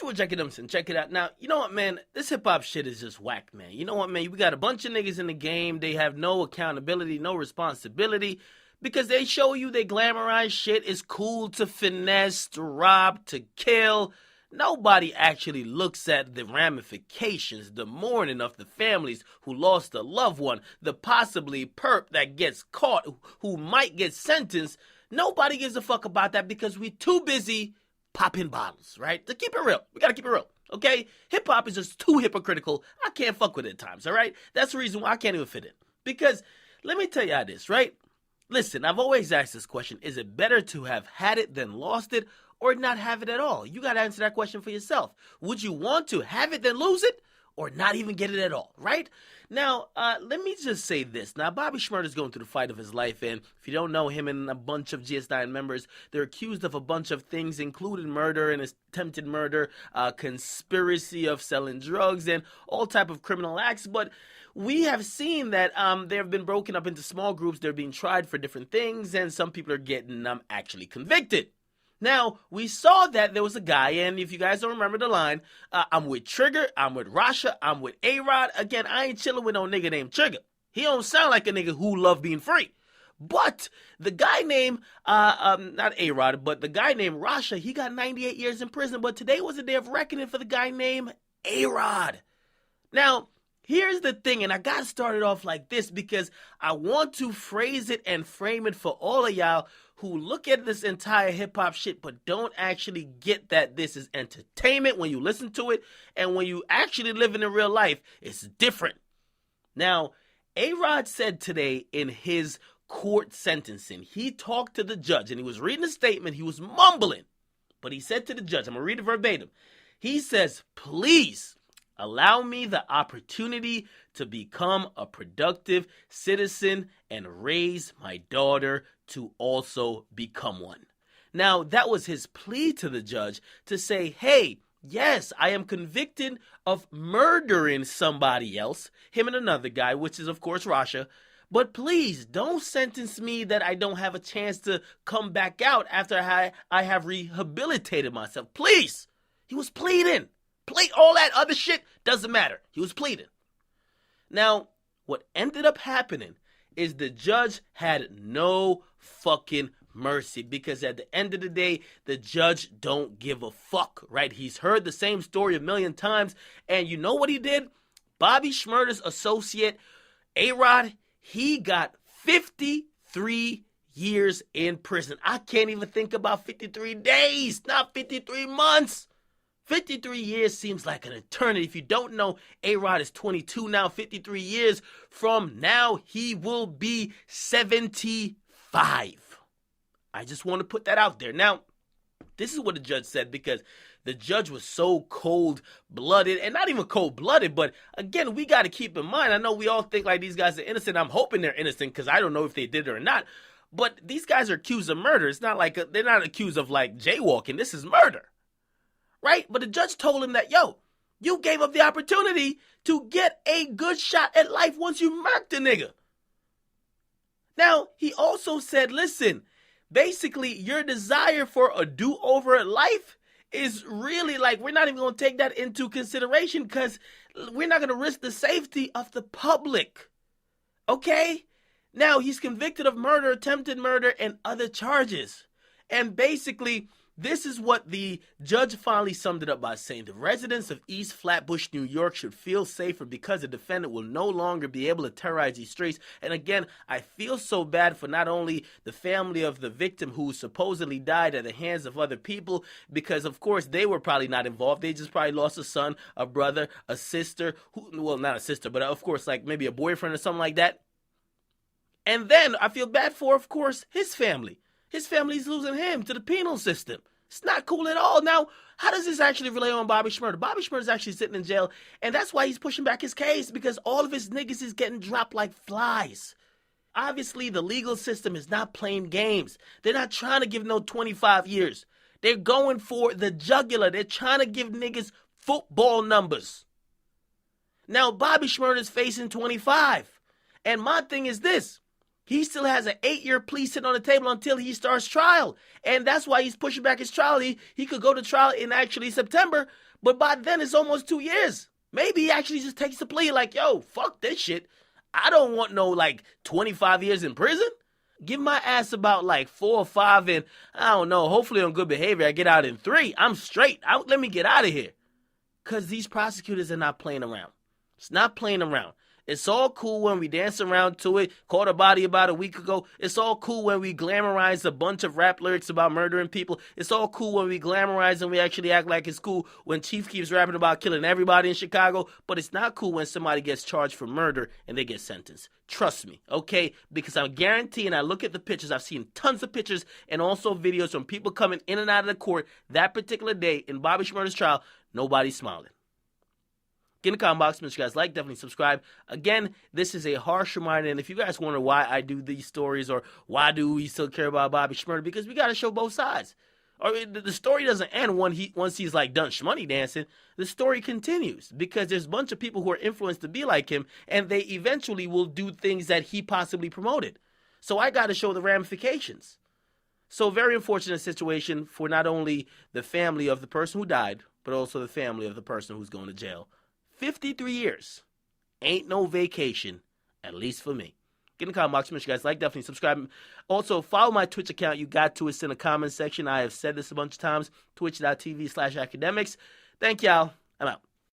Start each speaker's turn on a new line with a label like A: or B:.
A: Joshua Jacobson, check it out. Now, you know what, man? This hip-hop shit is just whack, man. You know what, man? We got a bunch of niggas in the game. They have no accountability, no responsibility, because they show you they glamorize shit. It's cool to finesse, to rob, to kill. Nobody actually looks at the ramifications, the mourning of the families who lost a loved one, the possibly perp that gets caught, who might get sentenced. Nobody gives a fuck about that because we're too busy popping bottles, right? To keep it real. We gotta keep it real, okay? Hip-hop is just too hypocritical. I can't fuck with it at times, all right? That's the reason why I can't even fit in. Because, let me tell you how this, right? Listen, I've always asked this question. Is it better to have had it than lost it, or not have it at all? You gotta answer that question for yourself. Would you want to have it then lose it, or not even get it at all, right? Now, let me just say this. Now, Bobby Shmurda is going through the fight of his life, and if you don't know, him and a bunch of GS9 members, they're accused of a bunch of things, including murder and attempted murder, conspiracy of selling drugs, and all type of criminal acts. But we have seen that they have been broken up into small groups. They're being tried for different things, and some people are getting actually convicted. Now, we saw that there was a guy, and if you guys don't remember the line, I'm with Trigger, I'm with RASHA, I'm with A-Rod. Again, I ain't chilling with no nigga named Trigger. He don't sound like a nigga who love being free. But the guy named, not A-Rod, but the guy named RASHA, he got 98 years in prison. But today was a day of reckoning for the guy named A-Rod. Now, here's the thing, and I got to start it off like this because I want to phrase it and frame it for all of y'all who look at this entire hip-hop shit but don't actually get that this is entertainment when you listen to it, and when you actually live in real life, it's different. Now, A-Rod said today in his court sentencing, he talked to the judge, and he was reading a statement, he was mumbling, but he said to the judge, I'm going to read it verbatim, he says, please allow me the opportunity to become a productive citizen and raise my daughter to also become one. Now, that was his plea to the judge to say, hey, yes, I am convicted of murdering somebody else, him and another guy, which is, of course, RASHA, but please don't sentence me that I don't have a chance to come back out after I have rehabilitated myself. Please. He was pleading. All that other shit doesn't matter. He was pleading. Now, what ended up happening is the judge had no fucking mercy, because at the end of the day, the judge don't give a fuck, right? He's heard the same story a million times, and you know what he did? Bobby Shmurda's associate, A-Rod, he got 53 years in prison. I can't even think about 53 days, not 53 months. 53 years seems like an eternity. If you don't know, A-Rod is 22 now. 53 years from now, he will be 75. I just want to put that out there. Now, this is what the judge said, because the judge was so cold-blooded, and not even cold-blooded, but again, we got to keep in mind, I know we all think like these guys are innocent. I'm hoping they're innocent because I don't know if they did it or not, but these guys are accused of murder. It's not like they're not accused of like jaywalking. This is murder. Right? But the judge told him that, yo, you gave up the opportunity to get a good shot at life once you murked the nigga. Now, he also said, listen, basically your desire for a do-over at life is really like, we're not even going to take that into consideration because we're not going to risk the safety of the public. Okay? Now, he's convicted of murder, attempted murder, and other charges. And basically, this is what the judge finally summed it up by saying: the residents of East Flatbush, New York should feel safer because the defendant will no longer be able to terrorize these streets. And again, I feel so bad for not only the family of the victim who supposedly died at the hands of other people, because of course they were probably not involved. They just probably lost a son, a brother, a sister, well, not a sister, but of course like maybe a boyfriend or something like that. And then I feel bad for, of course, his family. His family's losing him to the penal system. It's not cool at all. Now, how does this actually relate on Bobby Shmurda? Bobby Shmurda's actually sitting in jail, and that's why he's pushing back his case, because all of his niggas is getting dropped like flies. Obviously, the legal system is not playing games. They're not trying to give no 25 years. They're going for the jugular. They're trying to give niggas football numbers. Now, Bobby Shmurda is facing 25. And my thing is this. He still has an 8-year plea sitting on the table until he starts trial. And that's why he's pushing back his trial. He could go to trial in actually September, but by then it's almost 2 years. Maybe he actually just takes the plea like, yo, fuck this shit. I don't want no 25 years in prison. Give my ass about 4 or 5 and I don't know, hopefully on good behavior I get out in 3. I'm straight. Let me get out of here. Because these prosecutors are not playing around. It's not playing around. It's all cool when we dance around to it. Caught a body about a week ago. It's all cool when we glamorize a bunch of rap lyrics about murdering people. It's all cool when we glamorize and we actually act like it's cool when Chief keeps rapping about killing everybody in Chicago. But it's not cool when somebody gets charged for murder and they get sentenced. Trust me, okay? Because I'm guaranteeing, I look at the pictures. I've seen tons of pictures and also videos from people coming in and out of the court that particular day in Bobby Shmurda's trial. Nobody's smiling. Get in the comment box, make sure you guys like, definitely subscribe. Again, this is a harsh reminder, and if you guys wonder why I do these stories or why do we still care about Bobby Shmurda, because we got to show both sides. Or the story doesn't end once he's done shmoney dancing. The story continues because there's a bunch of people who are influenced to be like him, and they eventually will do things that he possibly promoted. So I got to show the ramifications. So very unfortunate situation for not only the family of the person who died, but also the family of the person who's going to jail. 53 years. Ain't no vacation, at least for me. Get in the comment box. Make sure you guys like, definitely subscribe. Also, follow my Twitch account. You got to. It's in the comment section. I have said this a bunch of times. Twitch.tv/academics. Thank y'all. I'm out.